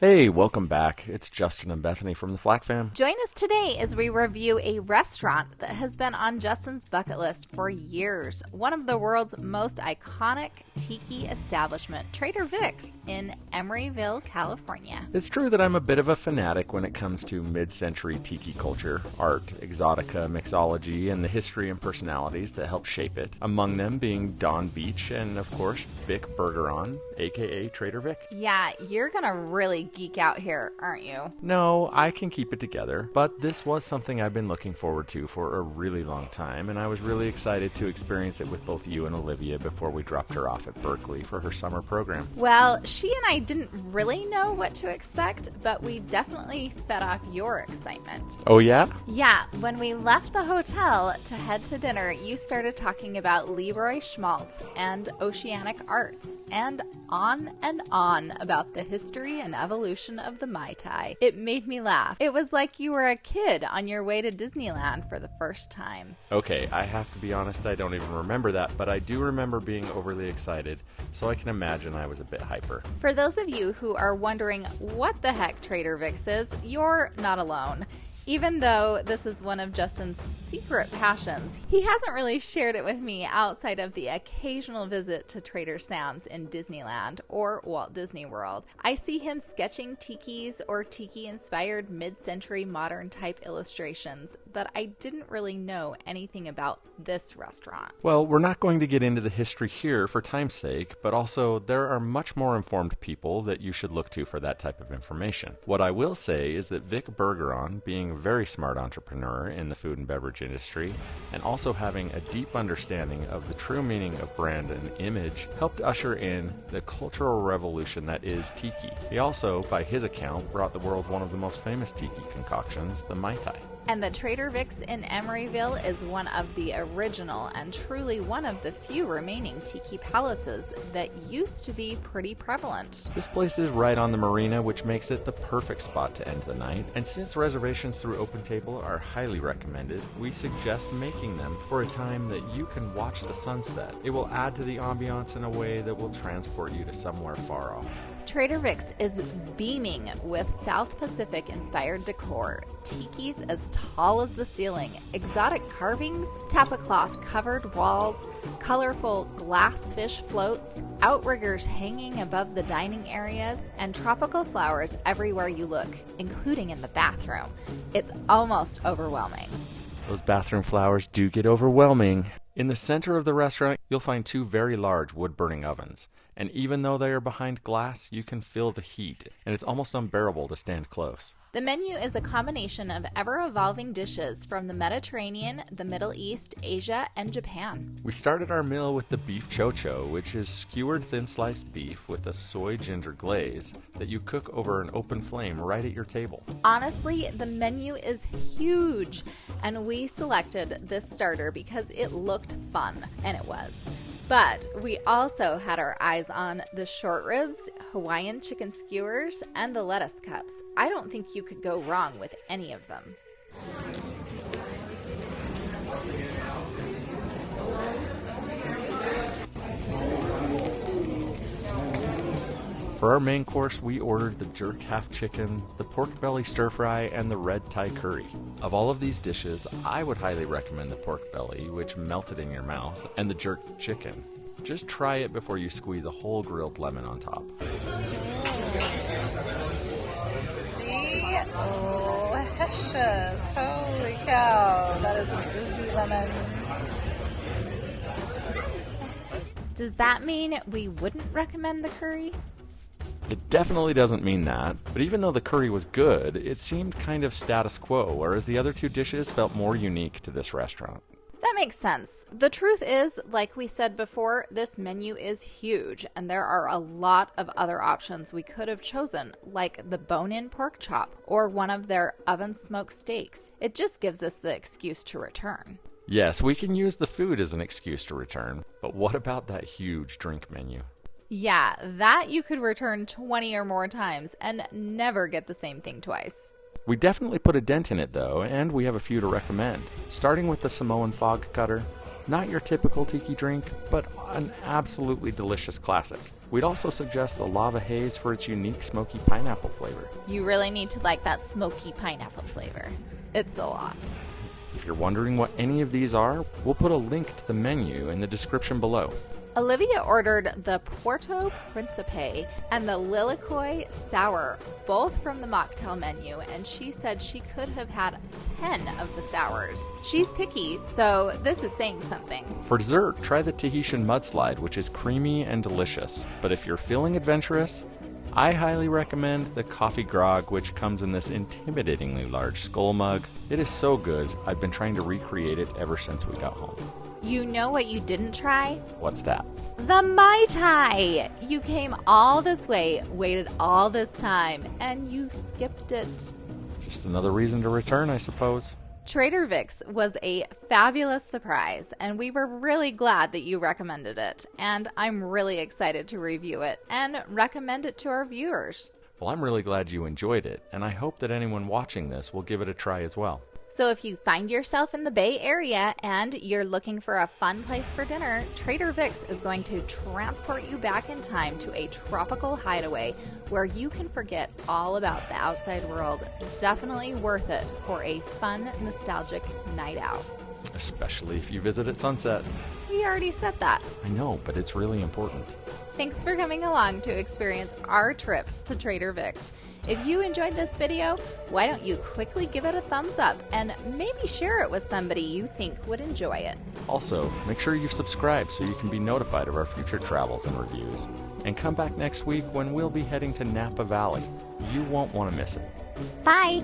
Hey, welcome back. It's Justin and Bethany from the Flack fam. Join us today as we review a restaurant that has been on Justin's bucket list for years. One of the world's most iconic tiki establishment, Trader Vic's in Emeryville, California. It's true that I'm a bit of a fanatic when it comes to mid-century tiki culture, art, exotica, mixology, and the history and personalities that help shape it. Among them being Don Beach and, of course, Vic Bergeron, aka Trader Vic. Yeah, you're gonna really geek out here, aren't you? No, I can keep it together, but this was something I've been looking forward to for a really long time, and I was really excited to experience it with both you and Olivia before we dropped her off at Berkeley for her summer program. Well, she and I didn't really know what to expect, but we definitely fed off your excitement. Oh yeah? Yeah, when we left the hotel to head to dinner, you started talking about Leroy Schmaltz and oceanic arts, and on about the history and evolution of the Mai Tai. It made me laugh. It was like you were a kid on your way to Disneyland for the first time. Okay, I have to be honest, I don't even remember that, but I do remember being overly excited, so I can imagine I was a bit hyper. For those of you who are wondering what the heck Trader Vic's is, you're not alone. Even though this is one of Justin's secret passions, he hasn't really shared it with me outside of the occasional visit to Trader Sam's in Disneyland or Walt Disney World. I see him sketching tikis or tiki-inspired mid-century modern type illustrations, but I didn't really know anything about this restaurant. Well, we're not going to get into the history here for time's sake, but also there are much more informed people that you should look to for that type of information. What I will say is that Vic Bergeron, being a very smart entrepreneur in the food and beverage industry, and also having a deep understanding of the true meaning of brand and image, helped usher in the cultural revolution that is tiki. He also, by his account, brought the world one of the most famous tiki concoctions, the Mai Tai. And the Trader Vic's in Emeryville is one of the original and truly one of the few remaining tiki palaces that used to be pretty prevalent. This place is right on the marina, which makes it the perfect spot to end the night. And since reservations through OpenTable are highly recommended, we suggest making them for a time that you can watch the sunset. It will add to the ambiance in a way that will transport you to somewhere far off. Trader Vic's is beaming with South Pacific inspired decor, tikis as tall as the ceiling, exotic carvings, tapa cloth covered walls, colorful glass fish floats, outriggers hanging above the dining areas, and tropical flowers everywhere you look, including in the bathroom. It's almost overwhelming. Those bathroom flowers do get overwhelming. In the center of the restaurant, you'll find two very large wood-burning ovens. And even though they are behind glass, you can feel the heat, and it's almost unbearable to stand close. The menu is a combination of ever-evolving dishes from the Mediterranean, the Middle East, Asia, and Japan. We started our meal with the beef chocho, which is skewered thin-sliced beef with a soy ginger glaze that you cook over an open flame right at your table. Honestly, the menu is huge, and we selected this starter because it looked fun, and it was. But we also had our eyes on the short ribs, Hawaiian chicken skewers, and the lettuce cups. I don't think you could go wrong with any of them. For our main course, we ordered the jerk half chicken, the pork belly stir fry, and the red Thai curry. Of all of these dishes, I would highly recommend the pork belly, which melted in your mouth, and the jerk chicken. Just try it before you squeeze a whole grilled lemon on top. Delicious. Holy cow. That is an oozy lemon. Does that mean we wouldn't recommend the curry? It definitely doesn't mean that, but even though the curry was good, it seemed kind of status quo, whereas the other two dishes felt more unique to this restaurant. That makes sense. The truth is, like we said before, this menu is huge, and there are a lot of other options we could have chosen, like the bone-in pork chop or one of their oven-smoked steaks. It just gives us the excuse to return. Yes, we can use the food as an excuse to return, but what about that huge drink menu? Yeah, that you could return 20 or more times and never get the same thing twice. We definitely put a dent in it though, and we have a few to recommend. Starting with the Samoan fog cutter. Not your typical tiki drink, but an absolutely delicious classic. We'd also suggest the Lava Haze for its unique smoky pineapple flavor. You really need to like that smoky pineapple flavor. It's a lot. If you're wondering what any of these are, we'll put a link to the menu in the description below. Olivia ordered the Porto Principe and the Lilikoi Sour, both from the mocktail menu, and she said she could have had 10 of the sours. She's picky, so this is saying something. For dessert, try the Tahitian mudslide, which is creamy and delicious. But if you're feeling adventurous, I highly recommend the coffee grog, which comes in this intimidatingly large skull mug. It is so good, I've been trying to recreate it ever since we got home. You know what you didn't try? What's that? The Mai Tai! You came all this way, waited all this time, and you skipped it. Just another reason to return, I suppose. Trader Vic's was a fabulous surprise, and we were really glad that you recommended it. And I'm really excited to review it and recommend it to our viewers. Well, I'm really glad you enjoyed it, and I hope that anyone watching this will give it a try as well. So if you find yourself in the Bay Area and you're looking for a fun place for dinner, Trader Vic's is going to transport you back in time to a tropical hideaway where you can forget all about the outside world. Definitely worth it for a fun, nostalgic night out. Especially if you visit at sunset. We already said that. I know, but it's really important. Thanks for coming along to experience our trip to Trader Vic's. If you enjoyed this video, why don't you quickly give it a thumbs up and maybe share it with somebody you think would enjoy it. Also, make sure you subscribe so you can be notified of our future travels and reviews. And come back next week when we'll be heading to Napa Valley. You won't want to miss it. Bye!